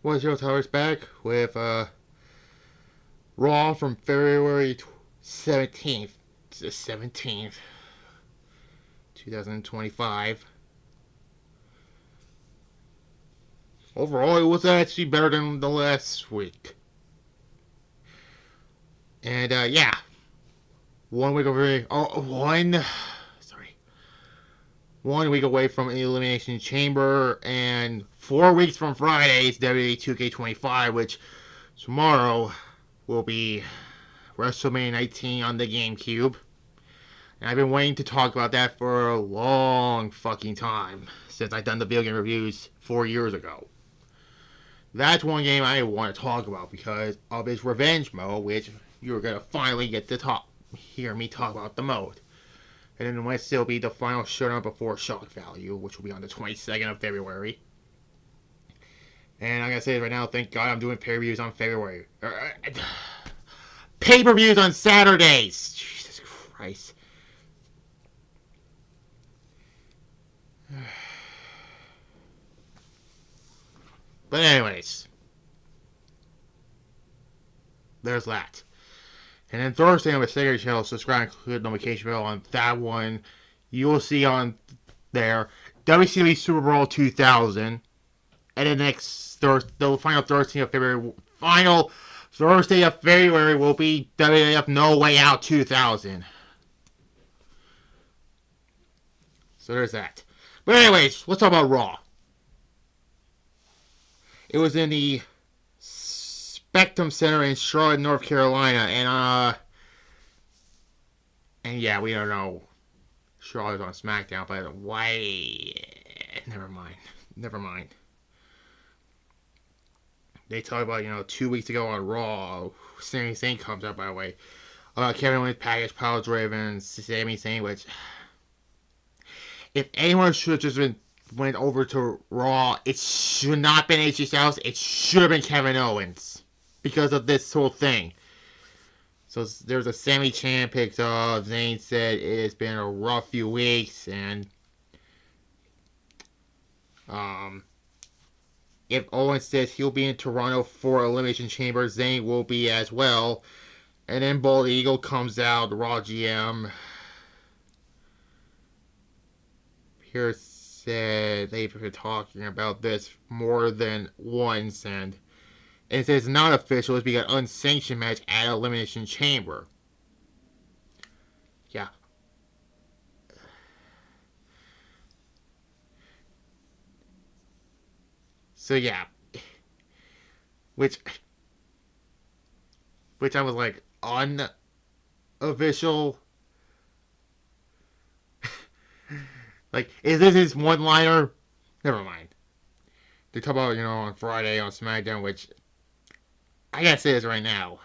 Was your Towers back with Raw from February 17th to 17th, 2025. Overall, it was actually better than the last week. And yeah, 1 week away. Sorry, 1 week away from Elimination Chamber, and 4 weeks from Friday's WWE 2K25, which tomorrow will be WrestleMania 19 on the GameCube. And I've been waiting to talk about that for a long fucking time since I've done the video game reviews 4 years ago. That's one game I want to talk about because of its revenge mode, which you're gonna finally get to hear me talk about the mode. And then it might still be the final showdown before Shock Value, which will be on the 22nd of February. And I'm gonna say it right now, thank God I'm doing pay-per-views on February. Pay-per-views on Saturdays! Jesus Christ. But anyways, there's that. And then Thursday on the second channel, subscribe and click the notification bell on that one. You will see on there WCW Super Bowl 2000. And the next Thursday, the final Thursday of February, final Thursday of February will be WWF No Way Out 2000. So there's that. But anyways, let's talk about Raw. It was in the Spectrum Center in Charlotte, North Carolina, and yeah, we don't know Charlotte's on SmackDown, but why? Never mind. They talk about 2 weeks ago on Raw. Sami Zayn comes up, by the way. Kevin Owens package, Power Driven, Sami Zayn, which if anyone should have just went over to Raw, it should not have been AJ Styles. It should have been Kevin Owens because of this whole thing. So there's a Sami Chan picked up. Zayn said it's been a rough few weeks, and if Owens says he'll be in Toronto for Elimination Chamber, Zayn will be as well. And then Bald Eagle comes out, the Raw GM. Pierce said they've been talking about this more than once, and it says not official. It's because unsanctioned match at Elimination Chamber. Yeah. So yeah, which I was like unofficial. Like, is this his one-liner? Never mind. They talk about on Friday on SmackDown, which I gotta say this right now.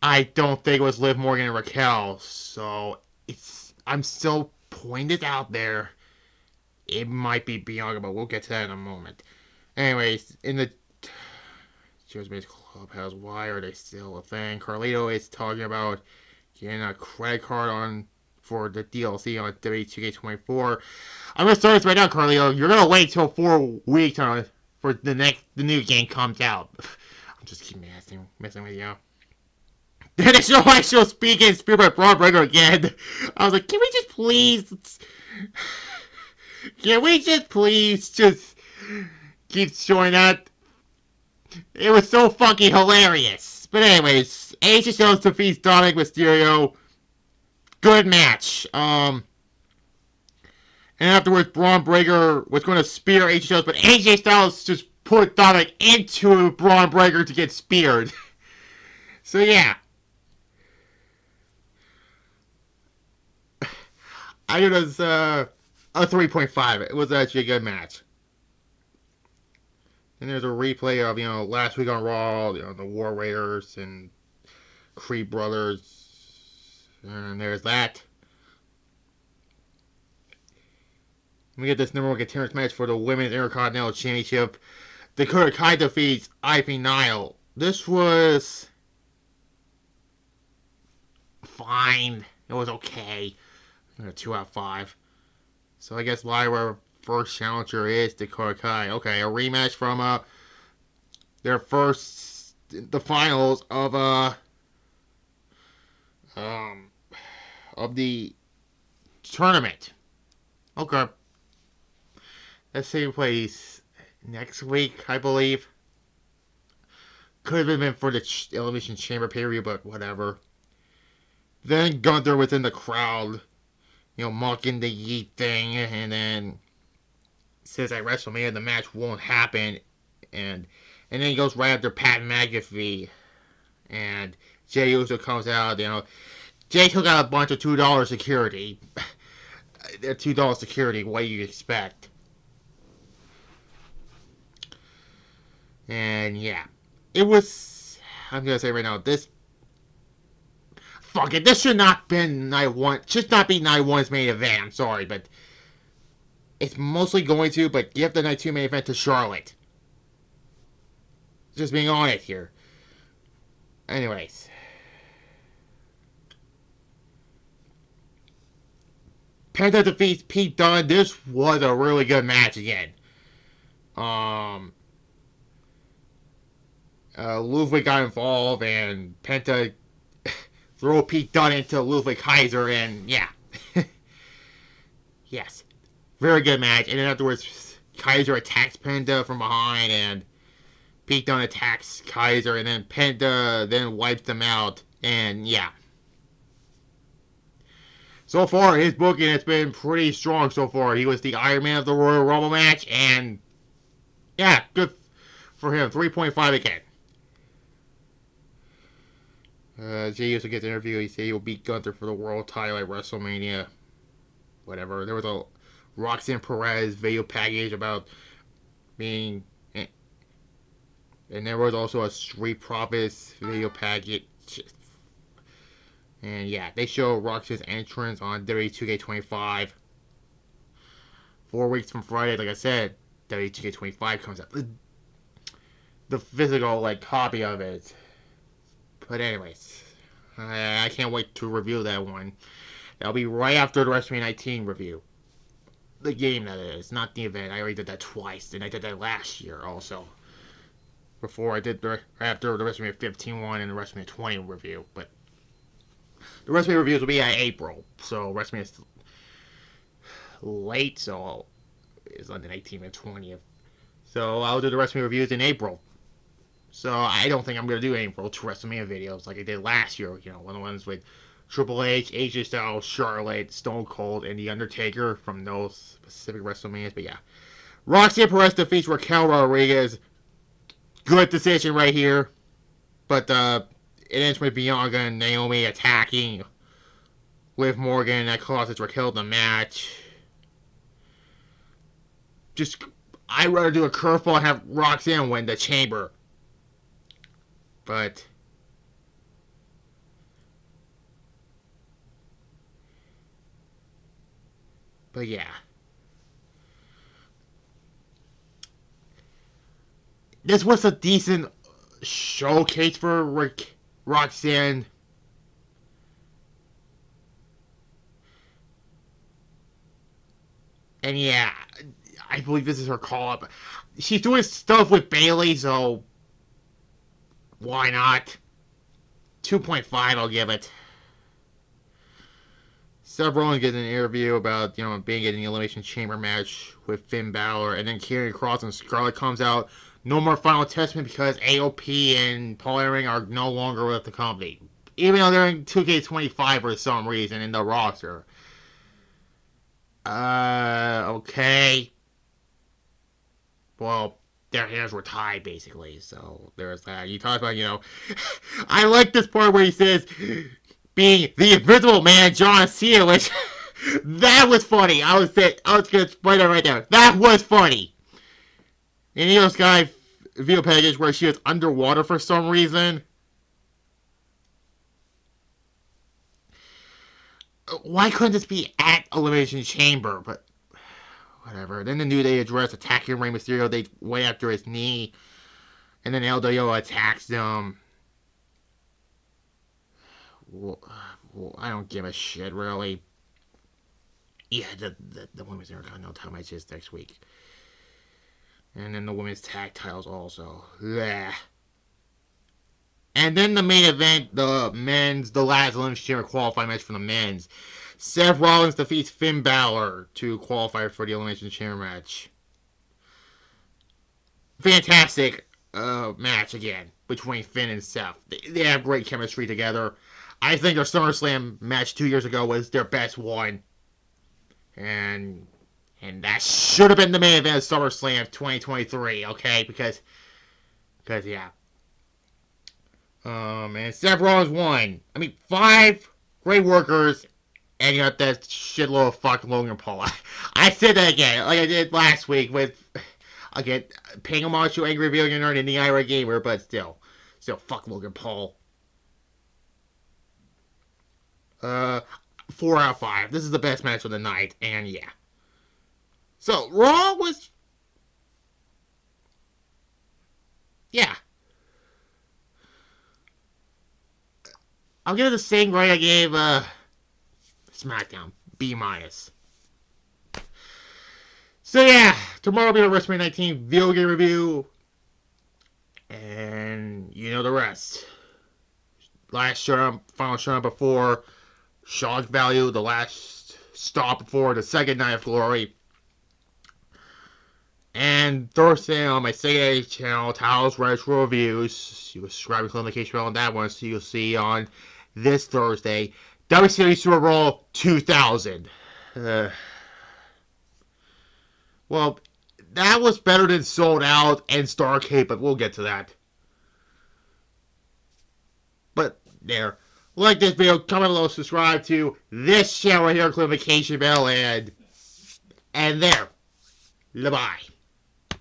I don't think it was Liv Morgan and Raquel, so I'm still pointing it out there. It might be Bianca, but we'll get to that in a moment. Anyways, in the Judgment Clubhouse, why are they still a thing? Carlito is talking about getting a credit card for the DLC on WWE2K24. I'm gonna start this right now, Carlito. You're gonna wait till 4 weeks for the new game comes out. I'm just keep messing with you. Then the show I shall speak and speak by Braun Breaker again. I was like, can we just please just keep showing that? It was so fucking hilarious. But anyways, AJ Styles defeats Dominic Mysterio. Good match. And afterwards, Braun Breaker was going to spear AJ Styles, but AJ Styles just put Dominic into Braun Breaker to get speared. So yeah. I give it a 3.5. It was actually a good match. And there's a replay of, last week on Raw, the War Raiders and Creed Brothers. And there's that. We get this number one contenders match for the Women's Intercontinental Championship. Dakota Kai defeats Ivy Nile. This was fine. It was okay. 2 out of 5. So I guess live our first challenger is Dakota Kai. Okay, a rematch from their first, the finals um, of the tournament. Okay. Let's say plays next week, I believe. Could have been for the Elimination Chamber pay-per-view, but whatever. Then Gunther was in the crowd, mocking the Yeet thing, and then says at WrestleMania the match won't happen, and then he goes right after Pat McAfee, and Jey Uso comes out. Jey took out a bunch of $2 security. They're $2 security. What do you expect? And yeah, it was. I'm gonna say right now, this. Fuck it. This should not been night one. Should not be night one's main event. I'm sorry, but it's mostly going to. But give the night two main event to Charlotte. Just being honest here. Anyways, Penta defeats Pete Dunne. This was a really good match again. Ludwig got involved, and Penta threw Pete Dunne into Ludwig Kaiser, and yeah. Yes. Very good match. And then afterwards, Kaiser attacks Penta from behind, and Pete Dunne attacks Kaiser, and then Penta then wipes them out, and yeah. So far, his booking has been pretty strong so far. He was the Iron Man of the Royal Rumble match, and yeah, good for him. 3.5 again. Jey Uso gets interviewed. He said he will beat Gunther for the world title at WrestleMania. Whatever. There was a Roxanne Perez video package about being. And there was also a Street Profits video package. And yeah, they show Roxanne's entrance on WWE 2K25. 4 weeks from Friday, like I said, WWE 2K25 comes out. The physical, copy of it. But anyways, I can't wait to review that one. That'll be right after the WrestleMania 19 review. The game, that is, not the event. I already did that twice, and I did that last year also. Before I did after the WrestleMania 15 one and the WrestleMania 20 review. But the WrestleMania reviews will be in April, so WrestleMania is late, so it's on the 19th and 20th. So I'll do the WrestleMania reviews in April. So I don't think I'm going to do April to WrestleMania videos like I did last year. One of the ones with Triple H, AJ Styles, Charlotte, Stone Cold, and The Undertaker from those specific WrestleManias. But yeah. Roxanne Perez defeats Raquel Rodriguez. Good decision right here. But it ends with Bianca and Naomi attacking Liv Morgan. That causes Raquel the match. I'd rather do a curveball and have Roxanne win the chamber. But yeah. This was a decent showcase for Roxanne. And yeah, I believe this is her call up. She's doing stuff with Bayley, so why not? 2.5, I'll give it. Seth Rollins gets an interview about, being in the Elimination Chamber match with Finn Balor, and then Karrion Kross and Scarlett comes out. No more Final Testament because AOP and Paul Ellering are no longer with the company. Even though they're in 2K25 for some reason in the roster. Okay. Well, their hands were tied, basically. So, there's that. You talk about, I like this part where he says, being the Invisible Man, John Cena, which, that was funny. I was going to explain that right there. That was funny. And Io Sky video package where she was underwater for some reason. Why couldn't this be at Elimination Chamber? But whatever. Then the New Day addressed attacking Rey Mysterio. They went after his knee. And then LWO attacks them. Well, I don't give a shit, really. Yeah, the Women's Intercontinental title match is next week. And then the women's tag titles also. Yeah. And then the main event, the last Elimination Chamber qualifying match for the men's. Seth Rollins defeats Finn Balor to qualify for the Elimination Chamber match. Fantastic match again between Finn and Seth. They have great chemistry together. I think their SummerSlam match 2 years ago was their best one. And that should have been the main event of SummerSlam 2023, okay? Because yeah. And Seth Rollins won. I mean, 5 great workers, and you got that shitload of fucking Logan Paul. I said that again, like I did last week with, again, paying homage to Angry Video Nerd and the IRA Gamer, but still, fuck Logan Paul. 4 out of 5. This is the best match of the night, and yeah. So, Raw was, yeah. I'll give it the same grade I gave, SmackDown. B-. So yeah, tomorrow will be the WrestleMania 19 video game review. And you know the rest. Last showdown, final showdown before Shock Value, the last stop before the second Night of Glory. And Thursday on my Sega channel, Taos Retro Reviews. You can subscribe to the notification bell on that one so you'll see on this Thursday WCW Super Bowl 2000. Well, that was better than Sold Out and Starrcade, but we'll get to that. But there. Like this video, comment below, subscribe to this channel right here, click the notification bell, and there. Bye-bye.